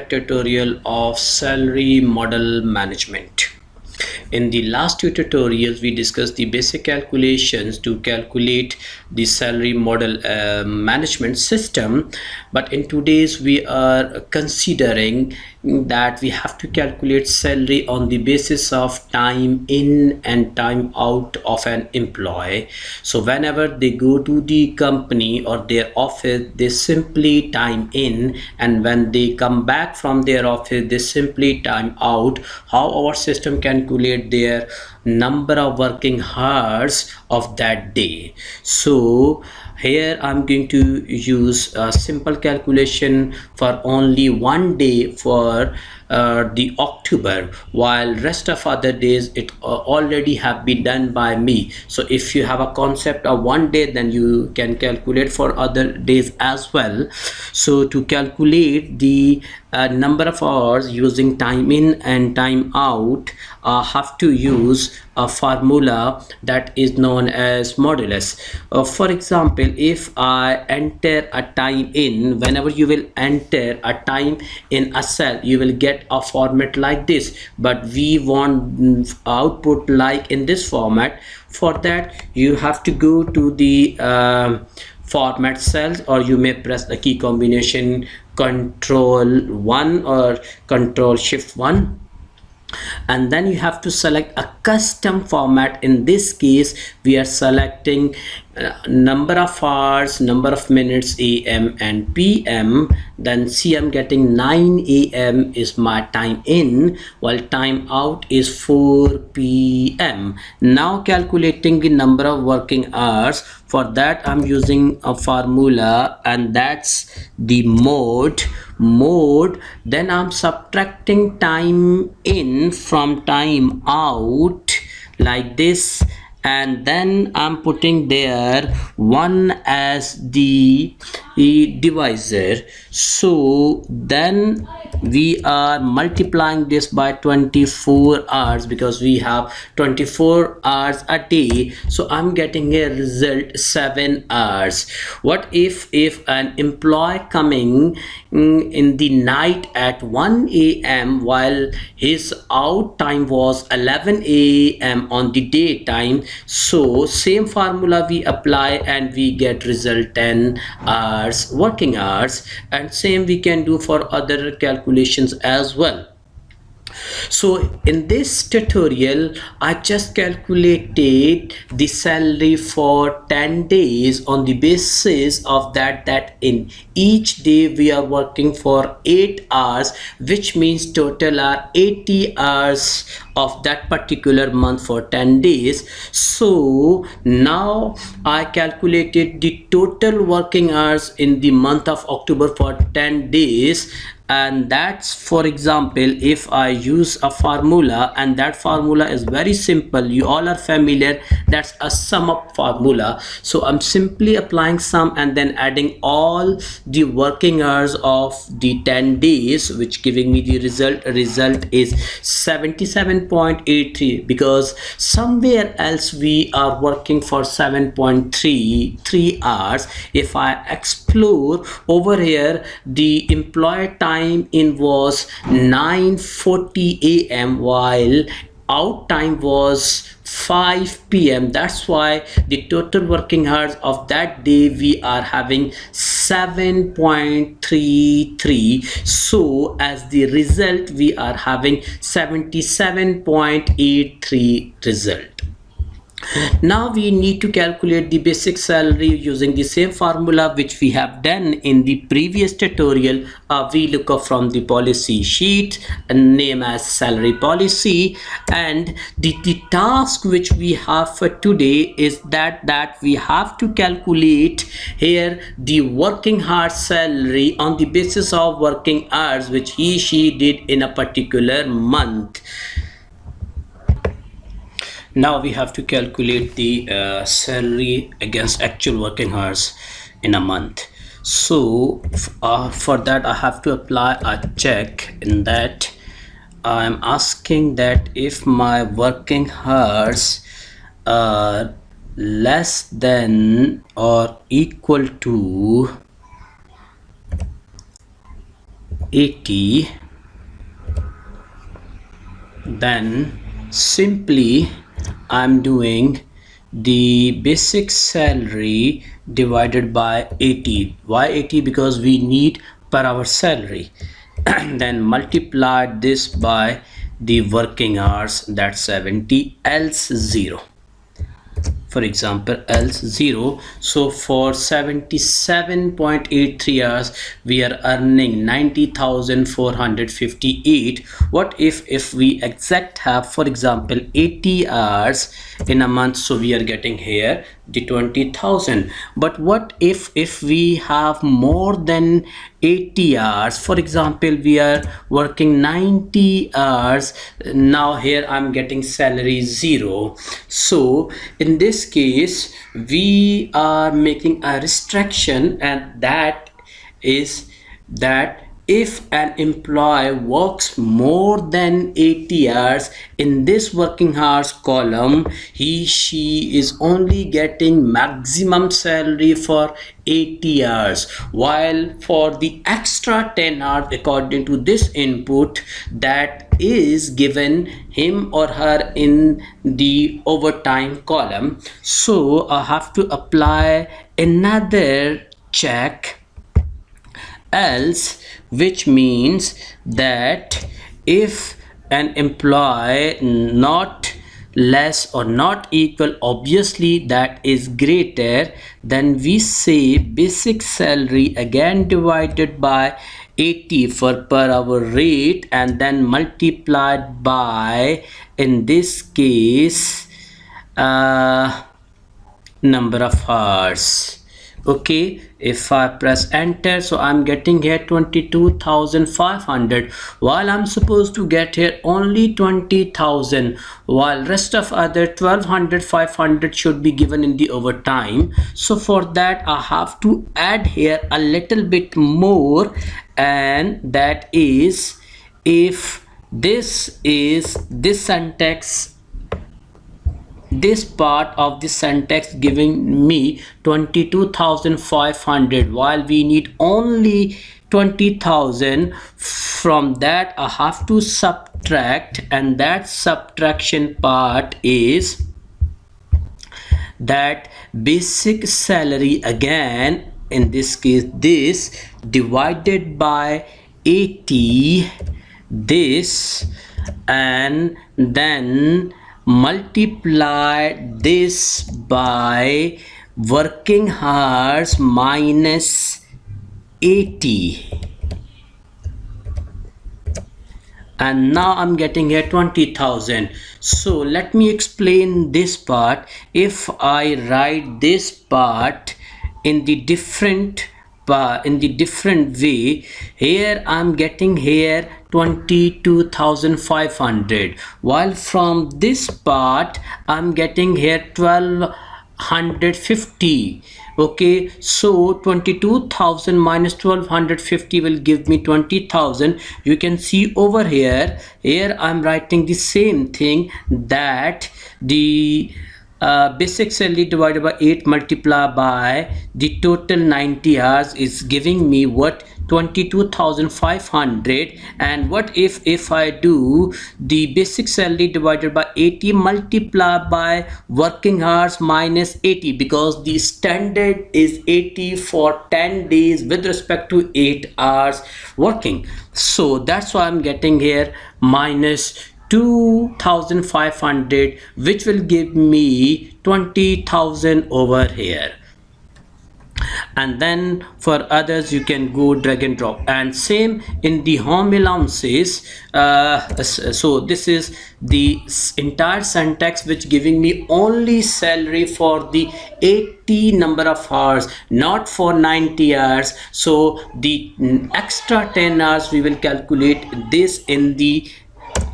tutorial of salary model management. In the last two tutorials, we discussed the basic calculations to calculate the salary model management system. But in today's, we are considering that we have to calculate salary on the basis of time in and time out of an employee. So whenever they go to the company or their office, they simply time in, and when they come back from their office, they simply time out. How our system calculate their number of working hours of that day. So here I'm going to use a simple calculation for only one day for the October, while rest of other days it already have been done by me. So if you have a concept of one day, then you can calculate for other days as well. So to calculate the number of hours using time in and time out, have to use a formula that is known as modulus. For example, if I enter a time in, whenever you will enter a time in a cell, you will get a format like this, but we want output like in this format. For that, you have to go to the format cells, or you may press the key combination Control 1 or Control Shift 1, and then you have to select a custom format. In this case, we are selecting number of hours, number of minutes, AM and PM. Then see, I'm getting 9 AM is my time in, while time out is 4 PM. Now calculating the number of working hours. For that, I'm using a formula, and that's the mode. Then I'm subtracting time in from time out like this, and then I'm putting there 1 as the divisor. So then we are multiplying this by 24 hours, because we have 24 hours a day. So I'm getting a result 7 hours. What if an employee coming in the night at 1 AM, while his out time was 11 AM on the daytime? So same formula we apply, and we get result 10 hours working hours, and same we can do for other calculations as well. So in this tutorial, I just calculated the salary for 10 days on the basis of that in each day we are working for 8 hours, which means total are 80 hours of that particular month for 10 days. So now I calculated the total working hours in the month of October for 10 days, and that's, for example, if I use a formula, and that formula is very simple, you all are familiar, that's a sum up formula. So I'm simply applying sum and then adding all the working hours of the 10 days, which giving me the result is 77.83, because somewhere else we are working for 7.33 hours. If I explore over here, the employee time in was 9:40 AM, while out time was 5 PM. That's why the total working hours of that day we are having 7.33. So as the result, we are having 77.83 result. Now we need to calculate the basic salary using the same formula which we have done in the previous tutorial. We look up from the policy sheet and name as salary policy, and the task which we have for today is that we have to calculate here the working hours salary on the basis of working hours which she did in a particular month. Now we have to calculate the salary against actual working hours in a month. So for that, I have to apply a check, in that I'm asking that if my working hours are less than or equal to 80, then simply I'm doing the basic salary divided by 80. Why 80? Because we need per hour salary. Then multiply this by the working hours, that's 70, else 0. For example, else 0. So for 77.83 hours we are earning 90,458. What if we exact have, for example, 80 hours in a month, so we are getting here the 20,000. But what if we have more than 80 hours? For example, we are working 90 hours. Now here I'm getting salary 0. So in this case we are making a restriction, and that is that if an employee works more than 80 hours, in this working hours column she is only getting maximum salary for 80 hours, while for the extra 10 hours according to this input that is given him or her in the overtime column. So I have to apply another check else, which means that if an employee not less or not equal, obviously that is greater, then we say basic salary again divided by 80 for per hour rate, and then multiplied by, in this case, number of hours. Okay, if I press enter, so I'm getting here 22,500, while I'm supposed to get here only 20,000, while rest of other 1200 500 should be given in the overtime. So for that I have to add here a little bit more, and that is, if this is this syntax, this part of the syntax giving me 22,500, while we need only 20,000, from that I have to subtract, and that subtraction part is that basic salary again, in this case this divided by 80, this, and then multiply this by working hours minus 80, and now I'm getting here 20,000. So let me explain this part. If I write this part in the different way, here I'm getting here 22,500, while from this part I'm getting here 1250. Okay, so 22,000 minus 1250 will give me 20,000. You can see over here I'm writing the same thing, that the basic salary divided by 8 multiplied by the total 90 hours is giving me what, 22,500. And what if I do the basic salary divided by 80 multiplied by working hours minus 80, because the standard is 80 for 10 days with respect to 8 hours working. So that's why I'm getting here minus 2,500, which will give me 20,000 over here. And then for others you can go drag and drop, and same in the home allowances. So this is the entire syntax which giving me only salary for the 80 number of hours, not for 90 hours. So the extra 10 hours we will calculate this in the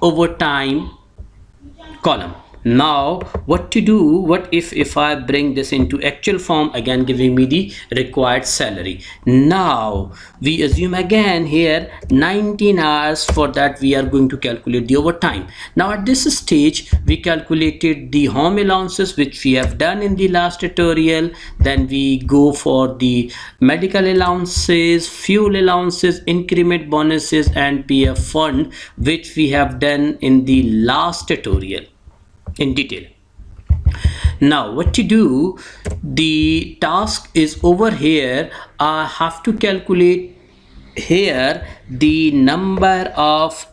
overtime column. Now what to do, what if I bring this into actual form, again giving me the required salary. Now we assume again here 19 hours. For that we are going to calculate the overtime. Now at this stage we calculated the home allowances, which we have done in the last tutorial. Then we go for the medical allowances, fuel allowances, increment bonuses and PF fund, which we have done in the last tutorial in detail. Now what to do, the task is over here. I have to calculate here the number of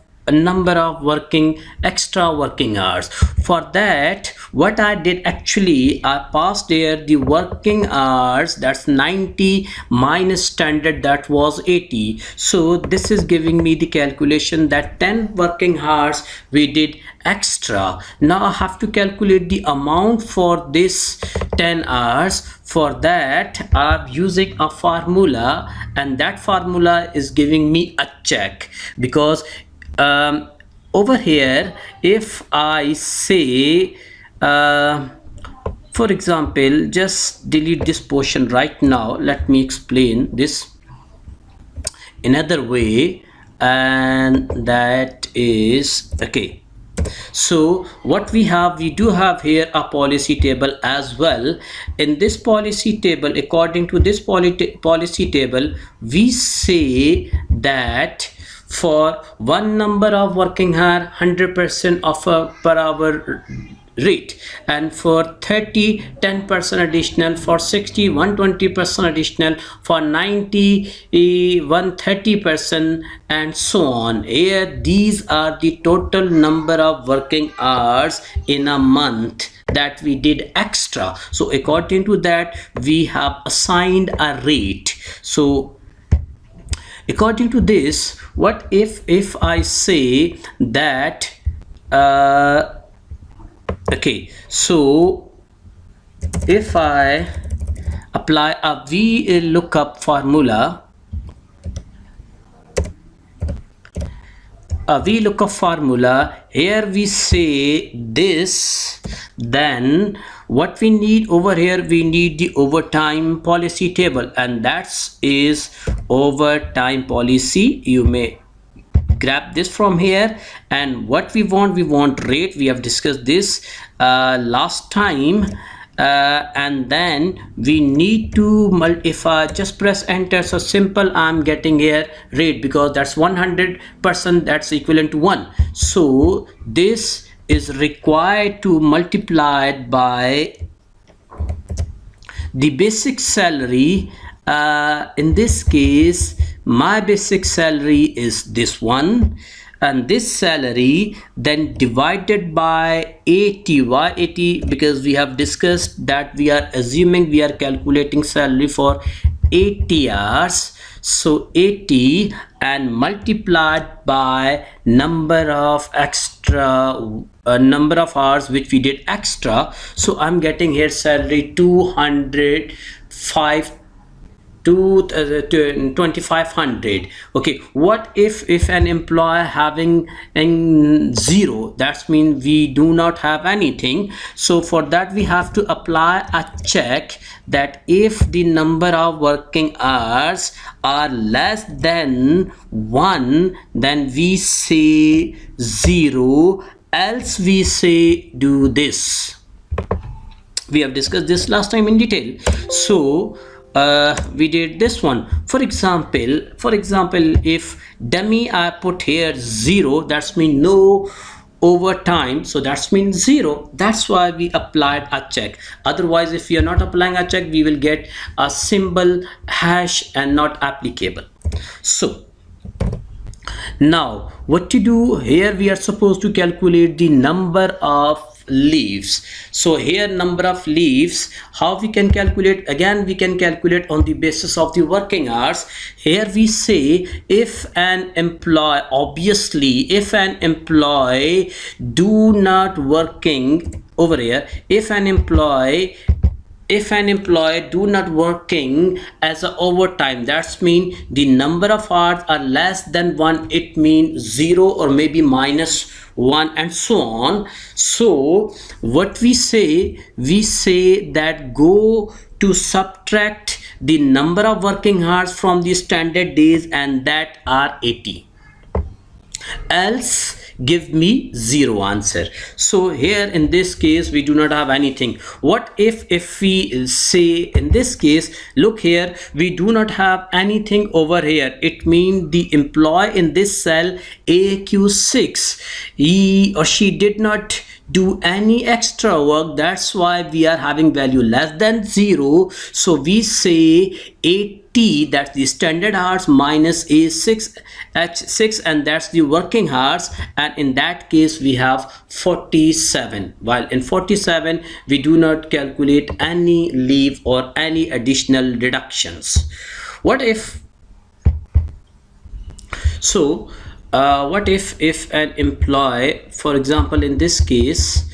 extra working hours. For that what I did, actually I passed here the working hours, that's 90 minus standard, that was 80. So this is giving me the calculation that 10 working hours we did extra. Now I have to calculate the amount for this 10 hours. For that I'm using a formula, and that formula is giving me a check, because over here if I say for example, just delete this portion right now. Let me explain this another way, and that is okay. So what we have, we do have here a policy table as well. In this policy table, according to this policy table, we say that for one number of working hour 100% of a per hour rate, and for 30 10% additional, for 60 120% additional, for 90 130%, and so on. Here these are the total number of working hours in a month that we did extra. So according to that we have assigned a rate. So according to this, what if I say that okay, so if I apply a VLOOKUP formula, here we say this, then what we need over here, we need the overtime policy table, and that is overtime policy. You may grab this from here. And what we want rate. We have discussed this last time, and then we need to if I just press enter, so simple, I'm getting here rate, because that's 100%, that's equivalent to 1. So this is required to multiply it by the basic salary. In this case my basic salary is this one, and this salary then divided by 80. Why 80? Because we have discussed that we are assuming we are calculating salary for 80 hours. So 80 and multiplied by number of hours which we did extra. So I'm getting here salary 2500. Okay, what if an employer having 0, that means we do not have anything. So for that we have to apply a check, that if the number of working hours are less than 1, then we say 0, else we say do this. We have discussed this last time in detail. So we did this one. For example, if dummy I put here 0, that's mean no overtime, so that's means 0. That's why we applied a check. Otherwise if we are not applying a check, we will get a symbol hash and not applicable. So now what to do here, we are supposed to calculate the number of leaves. So here number of leaves, how we can calculate? Again we can calculate on the basis of the working hours. Here we say if an employee, obviously if an employee do not working, over here if an employee if an employee do not working as a overtime, that's mean the number of hours are less than 1, it means 0 or maybe minus 1 and so on. So what we say that go to subtract the number of working hours from the standard days, and that are 80, else give me 0 answer. So here in this case we do not have anything. What if we say in this case, look here, we do not have anything over here, it means the employee in this cell AQ6, he or she did not do any extra work, that's why we are having value less than 0. So we say 80, that's the standard hours, minus A6 H6, and that's the working hours, and in that case we have 47. While in 47 we do not calculate any leave or any additional deductions. What if what if an employee, for example in this case,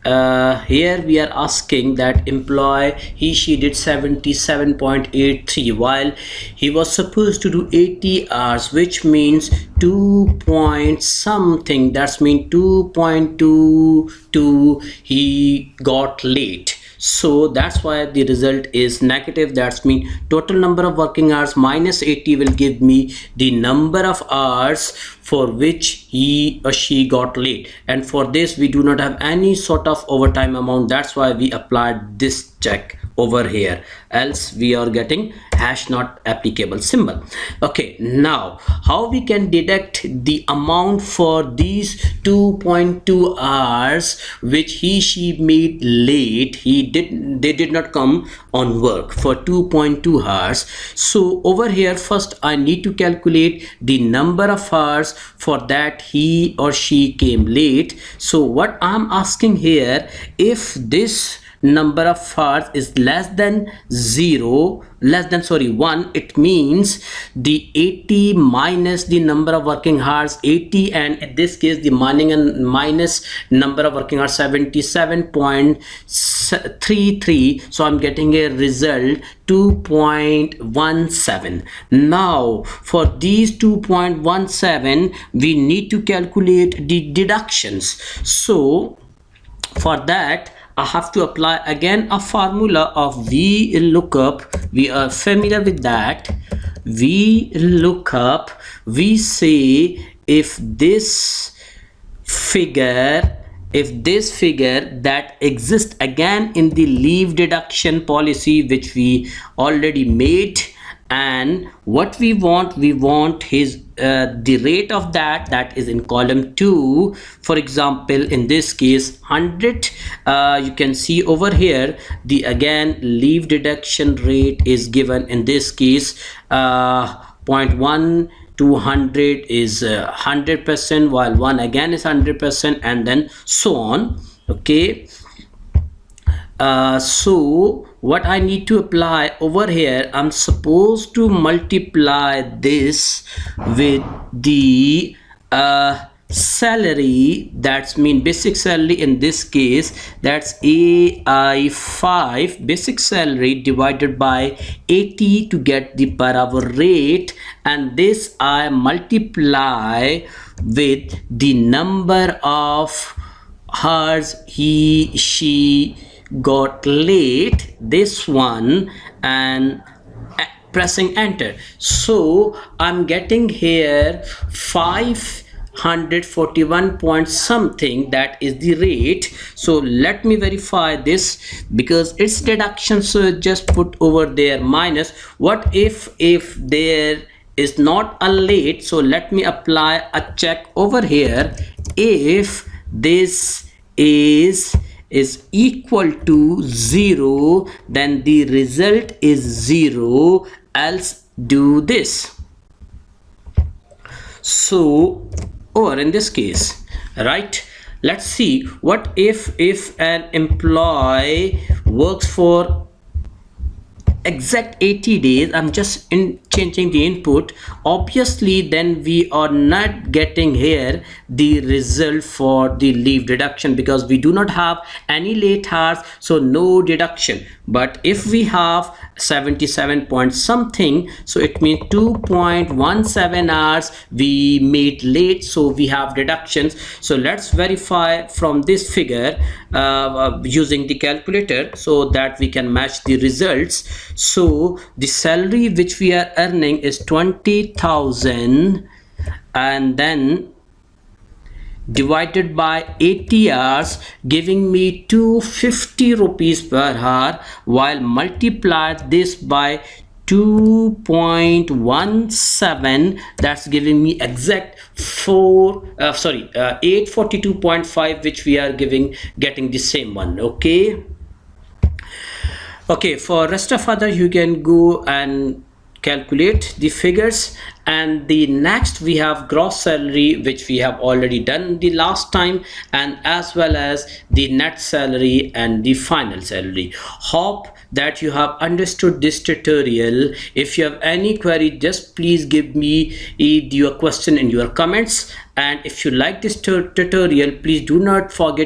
here we are asking that employee he she did 77.83 while he was supposed to do 80 hours, which means 2 point something, that's mean 2.22 he got late. So that's why the result is negative. That's mean total number of working hours minus 80 will give me the number of hours for which he or she got late, and for this we do not have any sort of overtime amount, that's why we applied this check over here, else we are getting hash not applicable symbol. Okay, now how we can deduct the amount for these 2.2 hours which he she made late, they did not come on work for 2.2 hours. So over here first I need to calculate the number of hours for that he or she came late. So what I'm asking here, if this number of hours is less than 1, it means the 80 minus the number of working hours 80, and in this case the minus number of working hours 77.33. so I'm getting a result 2.17. now for these 2.17 we need to calculate the deductions. So for that I have to apply again a formula of VLOOKUP. We are familiar with that. VLOOKUP, we say if this figure that exists again in the leave deduction policy which we already made, and what we want his the rate of that is in column 2. For example in this case 100, you can see over here the again leave deduction rate is given in this case 0.1 to 100 is 100%, while 1 again is 100%, and then so on. Okay, so what I need to apply over here, I'm supposed to multiply this with the salary, that's mean basic salary in this case, that's AI5 basic salary divided by 80 to get the per hour rate, and this I multiply with the number of hours he she got late, this one, and pressing enter. So I'm getting here 541 point something, that is the rate. So let me verify this because it's deduction, so just put over there minus. What if there is not a late? So let me apply a check over here. If this is equal to 0, then the result is 0, else do this. So or in this case, right, let's see what if an employee works for exact 80 days. I'm just changing the input, obviously then we are not getting here the result for the leave deduction, because we do not have any late hours, so no deduction. But if we have 77 point something, so it means 2.17 hours we made late, so we have deductions. So let's verify from this figure using the calculator so that we can match the results. So the salary which we are earning is 20,000, and then divided by 80 hours, giving me 250 rupees per hour, while multiply this by 2.17, that's giving me exact 842.5, which we are getting the same one. Okay, for rest of other you can go and calculate the figures. And the next we have gross salary, which we have already done the last time, and as well as the net salary and the final salary. Hope that you have understood this tutorial. If you have any query, just please give me your question in your comments. And if you like this tutorial, please do not forget